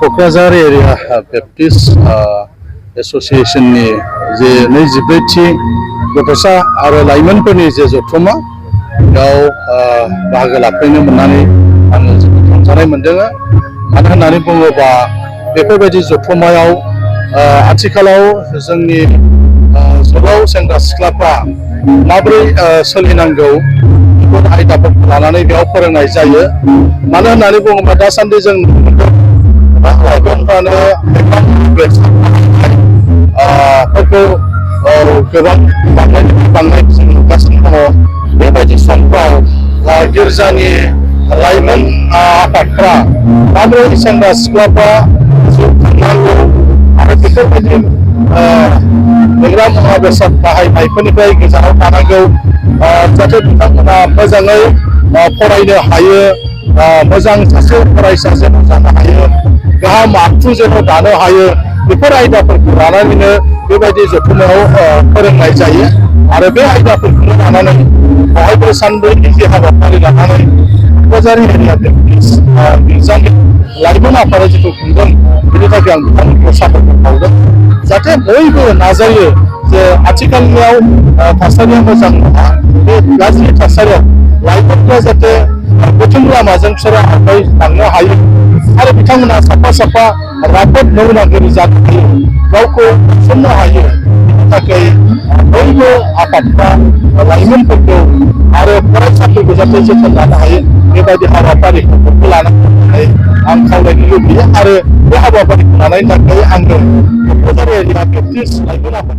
Kokrajhar area Baptist एस'सिएशननि जे 24थि गथ'सा आरो लाइमोनफोरनि जे जथुम्मा बेयाव बाहागो लाफैनो मोननानै आङो जोबोद रंजानाय मोनदों। मानो होननानै बुङोबा बेफोरबायदि जथुम्मायाव आथिखालाव जोंनि जोबाव सेंग्रा सिख्लाफ्रा माबोरै सोलिनांगौ बेफोर आयदाफोरखौ लानानै बेयाव फोरोंनाय जायो। मानो होननानै बुङोबा दासान्दि जों लाइमोनफ्रानो फोरखौ गोबां बांनाय जों नुगासिनो दङ। बेबायदि समफ्राव गिर्जानि लाइमोन आफादफ्रा माबोरै सेंग्रा सिख्लाफ्रा जिउ खुंनांगौ आरो बेफोरबायदि फेग्रा मुवा बेसाद बाहायनायफोरनिफ्राय गोजानाव थानांगौ, जाहाथे बिथांमोना मोजाङै फरायनो हायो, मोजां सासे फरायसा जेन' जानो हायो, गाहाम आखु जेन' दानो हायो, बेफोर आयदाफोरखौ लानानैनो बेबायदि जथुम्मायाव फोरोंनाय जायो। आरो बे आयदाफोरखौनो लानानै बहायबो सानब्रैनि जे हाबाफारि लानानै क'क्राझार एरिया बेप्टिस्ट गिर्जानि लाइमोन आफादा जिथु खुंदों, बेनि थाखाय आं बिथांमोनखौ साबायखर बावदों। जाहाथे बयबो नाजायो जे आथिखालनियाव थासारिया मोजां नङा, बे गाज्रि थासारियाव लाइमोनफ्रा जाहाथे गोथों लामाजों बिसोरो आवगायलांनो हायो आरो बिथांमोना साफा साफा राफोद नौनागिरि जानो हायो, गावखौ थिसननो हायो। बेनि थाखाय बयबो आफादफ्रा लाइमोनफोरखौ आरो फरायसाफोरखौ जाहाथे जोथोन लानो हायो, बेबायदि हाबाफारिफोरखौ लानानै आं खावलायनो लुबैयो। आरो बे हाबाफारिखौ लानायनि थाखाय आङो क'क्राझार एरिया बेप्टिस्ट लाइमोन आफाद